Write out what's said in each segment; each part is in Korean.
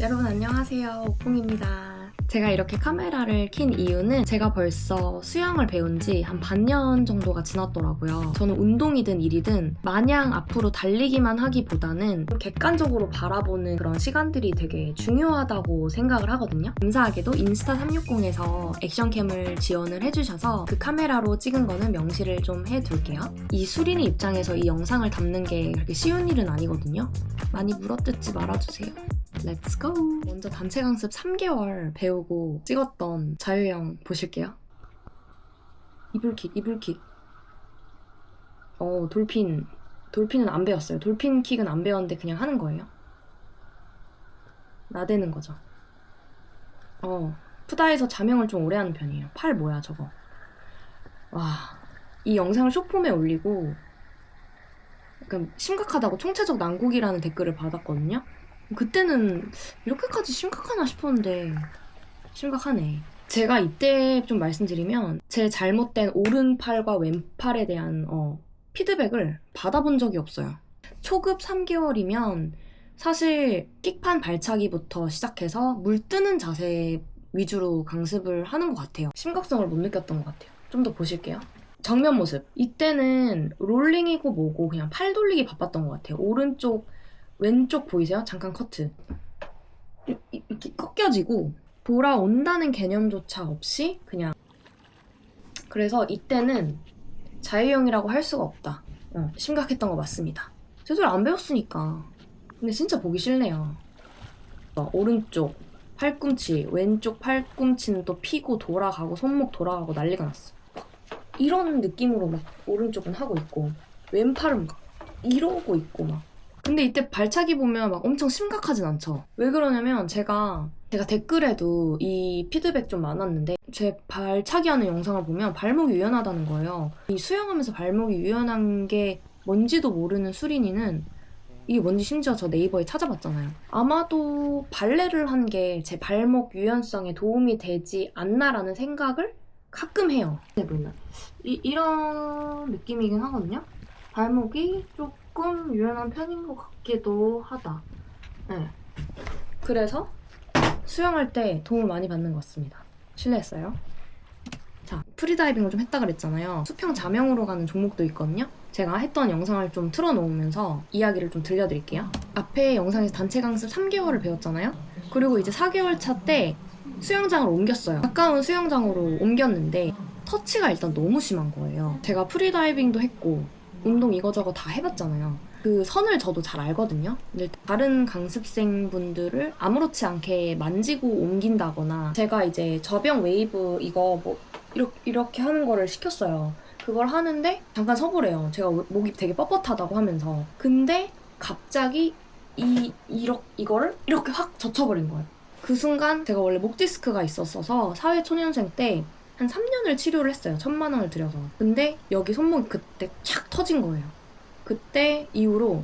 여러분 안녕하세요, 오뽕입니다. 제가 이렇게 카메라를 킨 이유는 제가 벌써 수영을 배운 지 한 반년 정도가 지났더라고요. 저는 운동이든 일이든 마냥 앞으로 달리기만 하기보다는 객관적으로 바라보는 그런 시간들이 되게 중요하다고 생각을 하거든요. 감사하게도 인스타 360에서 액션캠을 지원을 해주셔서 그 카메라로 찍은 거는 명시를 좀 해둘게요. 이 수린이 입장에서 이 영상을 담는 게 그렇게 쉬운 일은 아니거든요. 많이 물어뜯지 말아주세요. 렛츠 고! 먼저 단체 강습 3개월 배우고 찍었던 자유형 보실게요. 이불킥. 돌핀은 안 배웠어요. 돌핀킥은 안 배웠는데 그냥 하는 거예요. 나대는 거죠. 푸다에서 자명을 좀 오래 하는 편이에요. 팔 뭐야 저거. 와, 이 영상을 숏폼에 올리고 약간 심각하다고 총체적 난국이라는 댓글을 받았거든요. 그때는 이렇게까지 심각하나 싶었는데 심각하네. 제가 이때 좀 말씀드리면 제 잘못된 오른팔과 왼팔에 대한 피드백을 받아본 적이 없어요. 초급 3개월이면 사실 킥판 발차기부터 시작해서 물 뜨는 자세 위주로 강습을 하는 것 같아요. 심각성을 못 느꼈던 것 같아요. 좀 더 보실게요. 정면 모습. 이때는 롤링이고 뭐고 그냥 팔 돌리기 바빴던 것 같아요. 왼쪽 보이세요? 잠깐 커트. 이렇게 꺾여지고 돌아온다는 개념조차 없이 그냥. 그래서 이때는 자유형이라고 할 수가 없다. 심각했던 거 맞습니다. 제대로 안 배웠으니까. 근데 진짜 보기 싫네요. 오른쪽 팔꿈치, 왼쪽 팔꿈치는 또 피고 돌아가고 손목 돌아가고 난리가 났어. 이런 느낌으로 막 오른쪽은 하고 있고 왼팔은 막 이러고 있고 막. 근데 이때 발차기 보면 막 엄청 심각하진 않죠. 왜 그러냐면 제가 댓글에도 이 피드백 좀 많았는데 제 발차기 하는 영상을 보면 발목이 유연하다는 거예요. 이 수영하면서 발목이 유연한 게 뭔지도 모르는 수린이는 이게 뭔지 심지어 저 네이버에 찾아봤잖아요. 아마도 발레를 한 게 제 발목 유연성에 도움이 되지 않나라는 생각을 가끔 해요. 보면 이런 느낌이긴 하거든요. 발목이 조금 유연한 편인 것 같기도 하다. 네. 그래서 수영할 때 도움을 많이 받는 것 같습니다. 실례했어요. 자, 프리다이빙을 좀 했다 그랬잖아요. 수평 자명으로 가는 종목도 있거든요. 제가 했던 영상을 좀 틀어놓으면서 이야기를 좀 들려드릴게요. 앞에 영상에서 단체 강습 3개월을 배웠잖아요. 그리고 이제 4개월 차 때 수영장을 옮겼어요. 가까운 수영장으로 옮겼는데 터치가 일단 너무 심한 거예요. 제가 프리다이빙도 했고 운동 이거저거 다 해봤잖아요. 그 선을 저도 잘 알거든요. 근데 다른 강습생분들을 아무렇지 않게 만지고 옮긴다거나 제가 이제 저병 웨이브 이거 뭐 이렇게 하는 거를 시켰어요. 그걸 하는데 잠깐 서보래요. 제가 목이 되게 뻣뻣하다고 하면서. 근데 갑자기 이거를 이렇게 확 젖혀버린 거예요. 그 순간 제가 원래 목 디스크가 있었어서 사회초년생 때 한 3년을 치료를 했어요. 1,000만 원을 들여서. 근데 여기 손목이 그때 촥 터진 거예요. 그때 이후로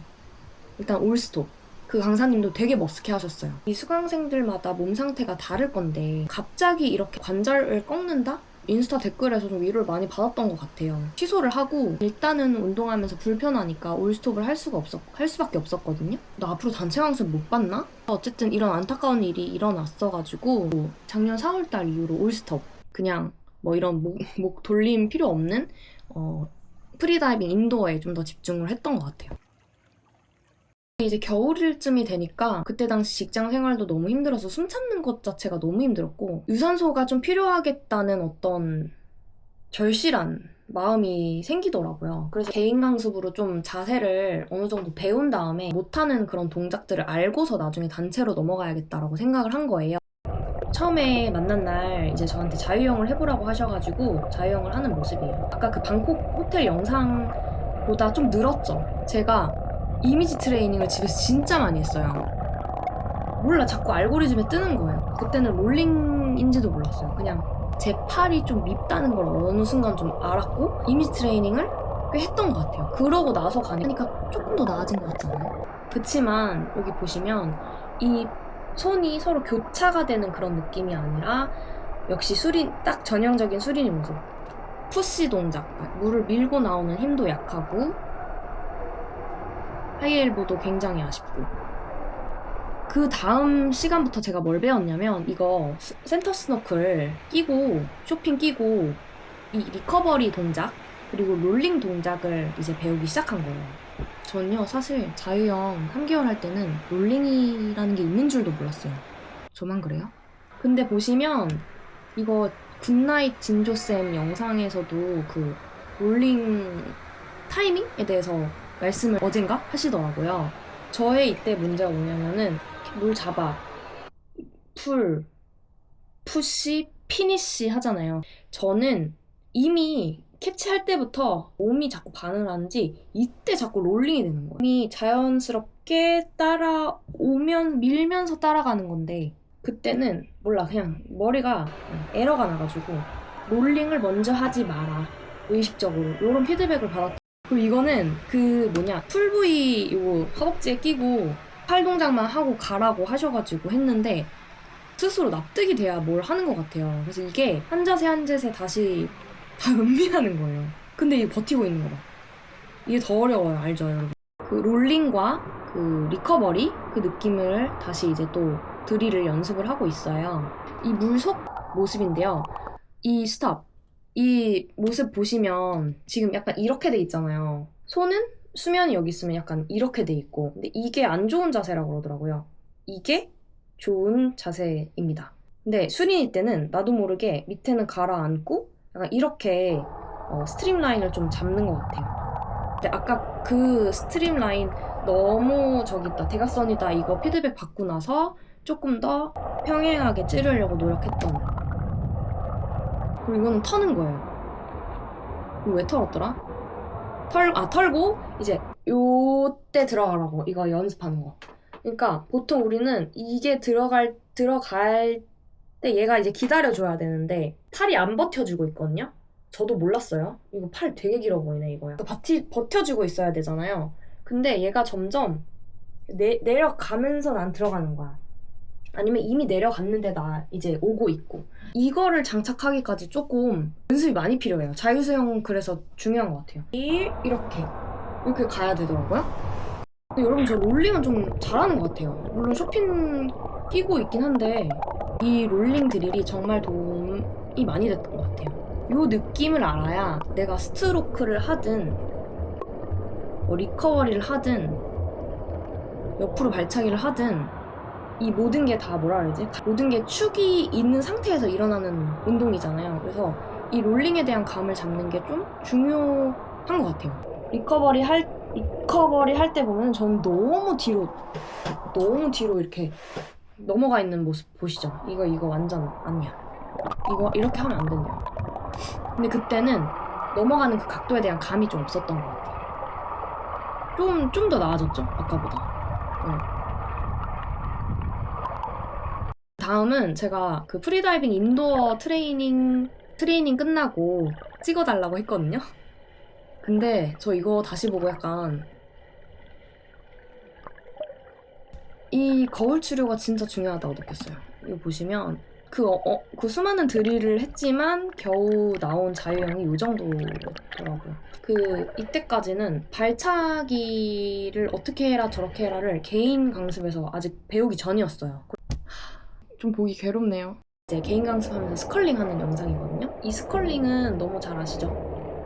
일단 올스톱. 그 강사님도 되게 머쓱해 하셨어요. 이 수강생들마다 몸 상태가 다를 건데 갑자기 이렇게 관절을 꺾는다? 인스타 댓글에서 좀 위로를 많이 받았던 것 같아요. 취소를 하고 일단은 운동하면서 불편하니까 올스톱을 할 수밖에 없었거든요. 나 앞으로 단체 강습 못 받나? 어쨌든 이런 안타까운 일이 일어났어가지고 작년 4월달 이후로 올스톱 그냥 뭐 이런 목 돌림 필요 없는 프리다이빙 인도어에 좀 더 집중을 했던 것 같아요. 이제 겨울쯤이 되니까 그때 당시 직장 생활도 너무 힘들어서 숨 참는 것 자체가 너무 힘들었고 유산소가 좀 필요하겠다는 어떤 절실한 마음이 생기더라고요. 그래서 개인 강습으로 좀 자세를 어느 정도 배운 다음에 못하는 그런 동작들을 알고서 나중에 단체로 넘어가야겠다라고 생각을 한 거예요. 처음에 만난 날 이제 저한테 자유형을 해보라고 하셔가지고 자유형을 하는 모습이에요. 아까 그 방콕 호텔 영상보다 좀 늘었죠. 제가 이미지 트레이닝을 집에서 진짜 많이 했어요. 몰라, 자꾸 알고리즘에 뜨는 거예요. 그때는 롤링인지도 몰랐어요. 그냥 제 팔이 좀 밉다는 걸 어느 순간 좀 알았고 이미지 트레이닝을 꽤 했던 것 같아요. 그러고 나서 가니까 조금 더 나아진 것 같잖아요. 그치만 여기 보시면 이 손이 서로 교차가 되는 그런 느낌이 아니라 역시 딱 전형적인 수린이 모습. 푸시 동작, 물을 밀고 나오는 힘도 약하고 하이엘보도 굉장히 아쉽고 그 다음 시간부터 제가 뭘 배웠냐면 이거 센터 스너클 끼고 쇼핑 끼고 이 리커버리 동작 그리고 롤링 동작을 이제 배우기 시작한 거예요. 전요 사실 자유형 3개월 할 때는 롤링이라는 게 있는 줄도 몰랐어요. 저만 그래요? 근데 보시면 이거 굿나잇 진조쌤 영상에서도 그 롤링 타이밍에 대해서 말씀을 어젠가 하시더라고요. 저의 이때 문제가 뭐냐면은 뭘 잡아 풀, 푸시, 피니시 하잖아요. 저는 이미 캐치할 때부터 몸이 자꾸 반응을 하는지 이때 자꾸 롤링이 되는 거예요. 몸이 자연스럽게 따라오면 밀면서 따라가는 건데 그때는 몰라 그냥 머리가 에러가 나가지고 롤링을 먼저 하지 마라 의식적으로 이런 피드백을 받았다. 그리고 이거는 그 풀부위 요거 허벅지에 끼고 팔 동작만 하고 가라고 하셔가지고 했는데 스스로 납득이 돼야 뭘 하는 것 같아요. 그래서 이게 한 자세 한 자세 다시 다 음미하는 거예요. 근데 이게 버티고 있는 거 봐. 이게 더 어려워요. 알죠 여러분? 그 롤링과 그 리커버리 그 느낌을 다시 이제 또 드릴을 연습을 하고 있어요. 이 물속 모습인데요. 이 스탑 이 모습 보시면 지금 약간 이렇게 돼 있잖아요. 손은 수면이 여기 있으면 약간 이렇게 돼 있고 근데 이게 안 좋은 자세라고 그러더라고요. 이게 좋은 자세입니다. 근데 수린이 때는 나도 모르게 밑에는 가라앉고 약간 이렇게 스트림라인을 좀 잡는 것 같아요. 근데 아까 그 스트림라인 너무 저기 있다 대각선이다 이거 피드백 받고 나서 조금 더 평행하게 찌르려고 노력했던 그리고 이거는 터는 거예요. 이거 왜 털었더라? 털고 이제 요때 들어가라고 이거 연습하는 거. 그러니까 보통 우리는 이게 들어갈 때 얘가 이제 기다려줘야 되는데 팔이 안 버텨주고 있거든요. 저도 몰랐어요. 이거 팔 되게 길어 보이네 이거야. 버텨주고 있어야 되잖아요. 근데 얘가 점점 내려가면서 난 들어가는 거야. 아니면 이미 내려갔는데 나 이제 오고 있고 이거를 장착하기까지 조금 연습이 많이 필요해요. 자유수영 그래서 중요한 것 같아요. 이렇게 가야 되더라고요. 근데 여러분 저 롤링은 좀 잘하는 것 같아요. 물론 쇼핑 끼고 있긴 한데 이 롤링 드릴이 정말 도움이 많이 됐던 것 같아요. 이 느낌을 알아야 내가 스트로크를 하든 리커버리를 하든 옆으로 발차기를 하든 이 모든 게 다 뭐라 그러지? 모든 게 축이 있는 상태에서 일어나는 운동이잖아요. 그래서 이 롤링에 대한 감을 잡는 게 좀 중요한 것 같아요. 리커버리 할 때 보면 전 너무 뒤로 이렇게 넘어가 있는 모습 보시죠? 이거 완전 아니야. 이거 이렇게 하면 안 된대요. 근데 그때는 넘어가는 그 각도에 대한 감이 좀 없었던 것 같아요. 좀 더 나아졌죠? 아까보다. 다음은 제가 그 프리다이빙 인도어 트레이닝 끝나고 찍어달라고 했거든요. 근데 저 이거 다시 보고 약간 이 거울 치료가 진짜 중요하다고 느꼈어요. 이거 보시면 그 수많은 드릴을 했지만 겨우 나온 자유형이 이 정도더라고요. 이때까지는 발차기를 어떻게 해라 저렇게 해라를 개인 강습에서 아직 배우기 전이었어요. 좀 보기 괴롭네요. 이제 개인 강습하면서 스컬링 하는 영상이거든요. 이 스컬링은 너무 잘 아시죠?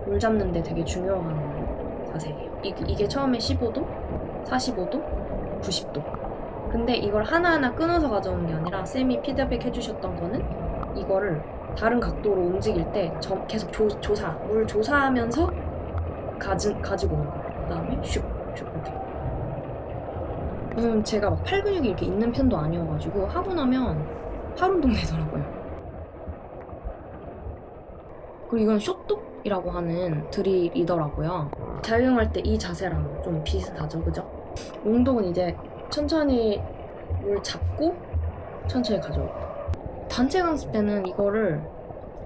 물 잡는데 되게 중요한 자세예요. 이게 처음에 15도, 45도, 90도. 근데 이걸 하나하나 끊어서 가져오는 게 아니라 쌤이 피드백 해주셨던 거는 이거를 다른 각도로 움직일 때 계속 물 조사하면서 가지고 오는 거예요. 그 다음에 슉 이렇게. 제가 막 팔 근육이 이렇게 있는 편도 아니어가지고 하고 나면 팔 운동 되더라고요. 그리고 이건 쇼톡이라고 하는 드릴이더라고요. 자유형할 때 이 자세랑 좀 비슷하죠, 그죠? 롱독은 이제 천천히 물 잡고 천천히 가져오고. 단체 강습 때는 이거를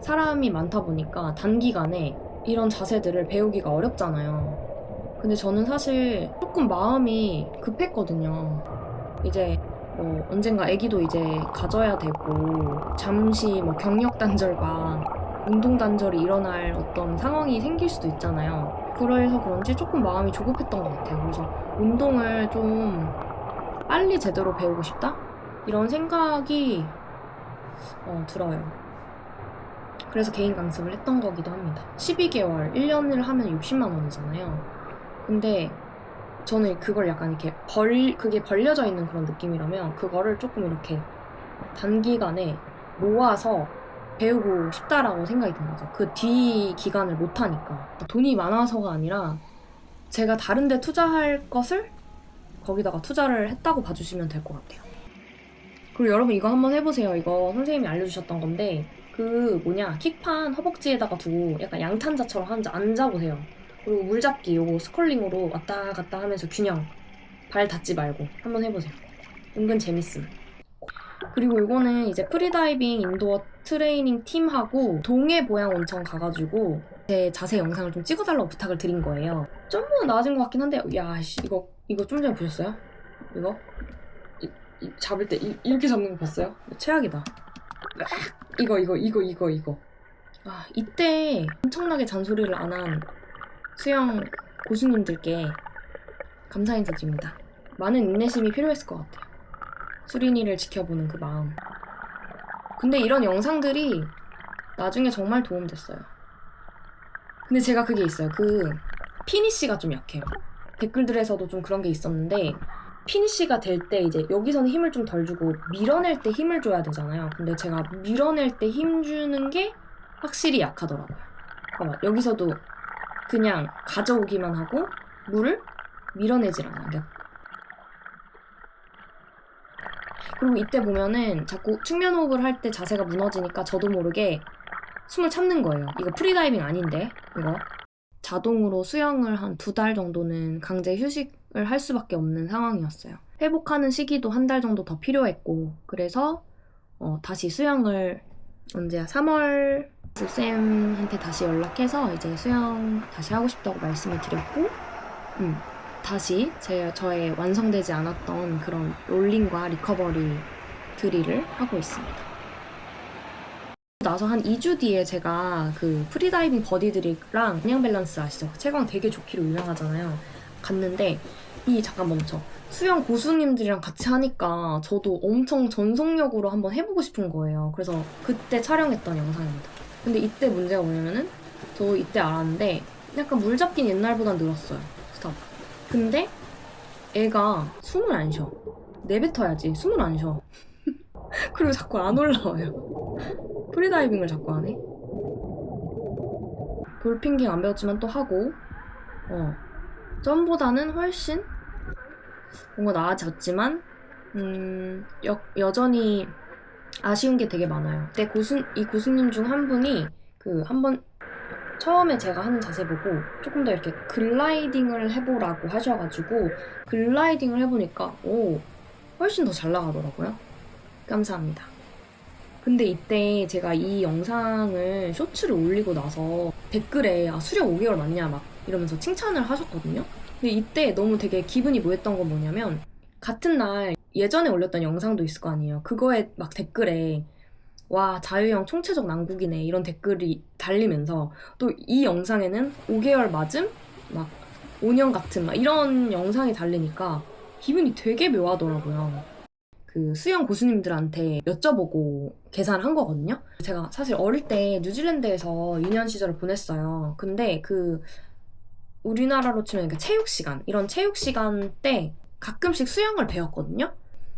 사람이 많다 보니까 단기간에 이런 자세들을 배우기가 어렵잖아요. 근데 저는 사실 조금 마음이 급했거든요. 이제 언젠가 아기도 이제 가져야 되고 잠시 경력 단절과 운동 단절이 일어날 어떤 상황이 생길 수도 있잖아요. 그래서 그런지 조금 마음이 조급했던 것 같아요. 그래서 운동을 좀 빨리 제대로 배우고 싶다? 이런 생각이 들어요. 그래서 개인 강습을 했던 거기도 합니다. 12개월, 1년을 하면 60만 원이잖아요. 근데 저는 그걸 약간 이렇게 그게 벌려져 있는 그런 느낌이라면 그거를 조금 이렇게 단기간에 모아서 배우고 싶다라고 생각이 든 거죠. 그 뒤 기간을 못 하니까. 돈이 많아서가 아니라 제가 다른 데 투자할 것을 거기다가 투자를 했다고 봐주시면 될 것 같아요. 그리고 여러분 이거 한번 해보세요. 이거 선생님이 알려주셨던 건데 킥판 허벅지에다가 두고 약간 양탄자처럼 앉아보세요. 그리고 물잡기 요거 스컬링으로 왔다 갔다 하면서 균형 발 닿지 말고 한번 해보세요. 은근 재밌음. 그리고 이거는 이제 프리다이빙 인도어 트레이닝 팀하고 동해 보양 온천 가가지고 제 자세 영상을 좀 찍어달라고 부탁을 드린 거예요. 좀만 나아진 것 같긴 한데 이거 좀 전에 보셨어요? 이거 잡을 때 이렇게 잡는 거 봤어요? 최악이다. 이거 이때 엄청나게 잔소리를 안 한 수영 고수님들께 감사 인사드립니다. 많은 인내심이 필요했을 것 같아요. 수린이를 지켜보는 그 마음. 근데 이런 영상들이 나중에 정말 도움됐어요. 근데 제가 그게 있어요. 그 피니쉬가 좀 약해요. 댓글들에서도 좀 그런 게 있었는데 피니쉬가 될 때 이제 여기서는 힘을 좀 덜 주고 밀어낼 때 힘을 줘야 되잖아요. 근데 제가 밀어낼 때 힘 주는 게 확실히 약하더라고요. 여기서도 그냥 가져오기만 하고 물을 밀어내질 않아요. 그리고 이때 보면은 자꾸 측면 호흡을 할 때 자세가 무너지니까 저도 모르게 숨을 참는 거예요. 이거 프리다이빙 아닌데 이거 자동으로 수영을 한 2달 정도는 강제 휴식을 할 수밖에 없는 상황이었어요. 회복하는 시기도 1달 정도 더 필요했고 그래서 다시 수영을 언제야 3월 쌤한테 다시 연락해서 이제 수영 다시 하고 싶다고 말씀을 드렸고 다시 저의 완성되지 않았던 그런 롤링과 리커버리 드릴을 하고 있습니다. 나서 한 2주 뒤에 제가 그 프리다이빙 버디들이랑 그냥 밸런스 아시죠? 채광 되게 좋기로 유명하잖아요. 갔는데 잠깐 멈춰. 수영 고수님들이랑 같이 하니까 저도 엄청 전속력으로 한번 해보고 싶은 거예요. 그래서 그때 촬영했던 영상입니다. 근데 이때 문제가 뭐냐면은 저 이때 알았는데 약간 물 잡긴 옛날보단 늘었어요. 스탑. 근데 애가 숨을 안 쉬어. 내뱉어야지. 숨을 안 쉬어. 그리고 자꾸 안 올라와요. 프리다이빙을 자꾸 하네. 돌핑깅 안 배웠지만 또 하고 전보다는 훨씬 뭔가 나아졌지만 여전히 아쉬운 게 되게 많아요. 그때 이 고수님 중 한 분이 한번 처음에 제가 하는 자세 보고 조금 더 이렇게 글라이딩을 해보라고 하셔가지고 글라이딩을 해보니까 훨씬 더 잘 나가더라고요. 감사합니다. 근데 이때 제가 이 영상을 쇼츠를 올리고 나서 댓글에 수령 5개월 맞냐 막 이러면서 칭찬을 하셨거든요. 근데 이때 너무 되게 기분이 묘했던 건 뭐냐면 같은 날 예전에 올렸던 영상도 있을 거 아니에요. 그거에 막 댓글에 와 자유형 총체적 난국이네 이런 댓글이 달리면서 또 이 영상에는 5개월 맞음? 막 5년 같은 막 이런 영상이 달리니까 기분이 되게 묘하더라고요. 그 수영 고수님들한테 여쭤보고 계산을 한 거거든요. 제가 사실 어릴 때 뉴질랜드에서 유년 시절을 보냈어요. 근데 우리나라로 치면 체육 시간, 이런 체육 시간 때 가끔씩 수영을 배웠거든요.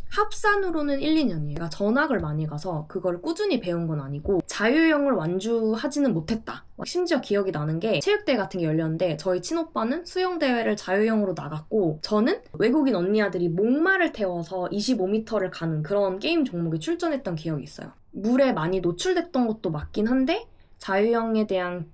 합산으로는 1, 2년이에요. 제가 전학을 많이 가서 그걸 꾸준히 배운 건 아니고 자유형을 완주하지는 못했다. 심지어 기억이 나는 게 체육대회 같은 게 열렸는데 저희 친오빠는 수영대회를 자유형으로 나갔고 저는 외국인 언니 아들이 목마를 태워서 25m를 가는 그런 게임 종목에 출전했던 기억이 있어요. 물에 많이 노출됐던 것도 맞긴 한데 자유형에 대한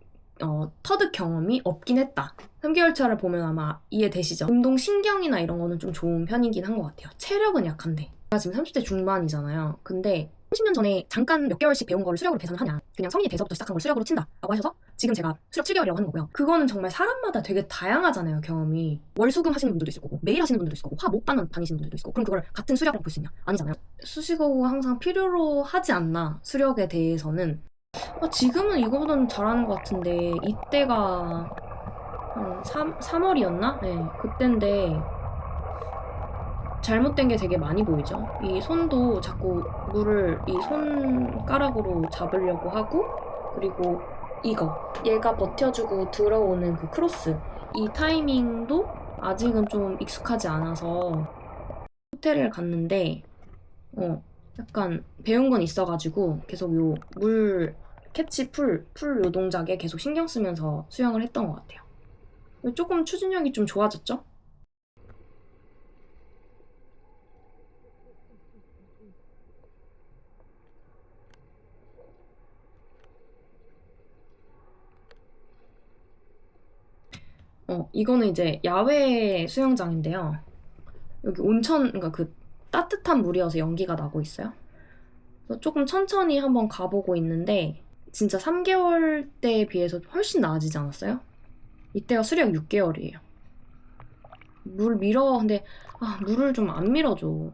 터득 경험이 없긴 했다. 3개월 차를 보면 아마 이해되시죠? 운동 신경이나 이런 거는 좀 좋은 편이긴 한 것 같아요. 체력은 약한데. 제가 지금 30대 중반이잖아요. 근데 30년 전에 잠깐 몇 개월씩 배운 거를 수력으로 계산을 하냐. 그냥 성인이 돼서부터 시작한 걸 수력으로 친다 라고 하셔서 지금 제가 수력 7개월이라고 하는 거고요. 그거는 정말 사람마다 되게 다양하잖아요, 경험이. 월수금 하시는 분들도 있을 거고 매일 하시는 분들도 있을 거고 화목반만 다니시는 분들도 있을 거고 그럼 그걸 같은 수력이라고 볼 수 있냐? 아니잖아요. 수식어가 항상 필요로 하지 않나, 수력에 대해서는. 지금은 이거보다는 잘하는 것 같은데 이때가 한 3월이었나? 네, 그때인데 잘못된 게 되게 많이 보이죠. 이 손도 자꾸 물을 이 손가락으로 잡으려고 하고, 그리고 이거 얘가 버텨주고 들어오는 그 크로스, 이 타이밍도 아직은 좀 익숙하지 않아서 호텔을 갔는데 약간 배운 건 있어가지고 계속 요 물 캐치 풀 요 동작에 계속 신경 쓰면서 수영을 했던 것 같아요. 조금 추진력이 좀 좋아졌죠? 이거는 이제 야외 수영장인데요. 여기 온천, 그러니까 그 따뜻한 물이어서 연기가 나고 있어요. 그래서 조금 천천히 한번 가보고 있는데, 진짜 3개월 때에 비해서 훨씬 나아지지 않았어요? 이때가 수력 6개월이에요. 물 밀어, 근데 물을 좀 안 밀어줘.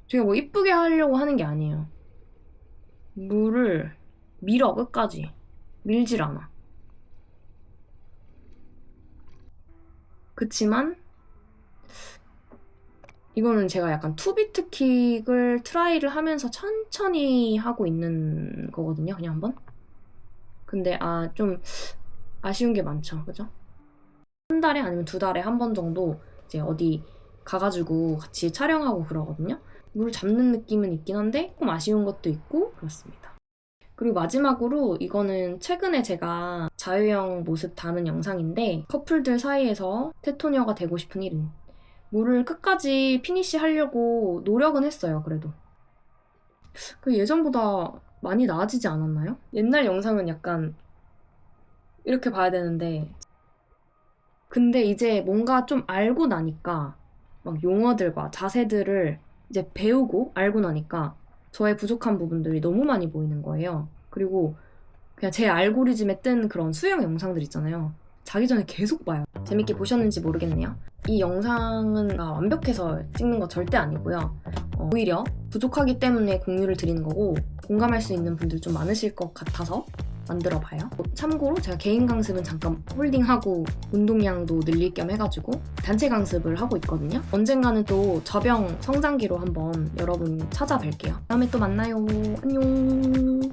제가 뭐 이쁘게 하려고 하는 게 아니에요. 물을 밀어 끝까지. 밀질 않아. 그치만 이거는 제가 약간 투비트 킥을 트라이를 하면서 천천히 하고 있는 거거든요. 그냥 한번. 근데 좀 아쉬운 게 많죠. 그죠? 한 달에 아니면 2달에 한 번 정도 이제 어디 가가지고 같이 촬영하고 그러거든요. 물 잡는 느낌은 있긴 한데 조금 아쉬운 것도 있고 그렇습니다. 그리고 마지막으로 이거는 최근에 제가 자유형 모습 담은 영상인데, 커플들 사이에서 테토녀가 되고 싶은 1인. 물을 끝까지 피니시 하려고 노력은 했어요. 그래도 그 예전보다 많이 나아지지 않았나요? 옛날 영상은 약간 이렇게 봐야 되는데, 근데 이제 뭔가 좀 알고 나니까 막 용어들과 자세들을 이제 배우고 알고 나니까 저의 부족한 부분들이 너무 많이 보이는 거예요. 그리고 그냥 제 알고리즘에 뜬 그런 수영 영상들 있잖아요. 자기 전에 계속 봐요. 재밌게 보셨는지 모르겠네요. 이 영상은 완벽해서 찍는 거 절대 아니고요. 오히려 부족하기 때문에 공유를 드리는 거고, 공감할 수 있는 분들 좀 많으실 것 같아서 만들어봐요. 참고로 제가 개인 강습은 잠깐 홀딩하고 운동량도 늘릴 겸 해가지고 단체 강습을 하고 있거든요. 언젠가는 또 저병 성장기로 한번 여러분 찾아뵐게요. 다음에 또 만나요. 안녕.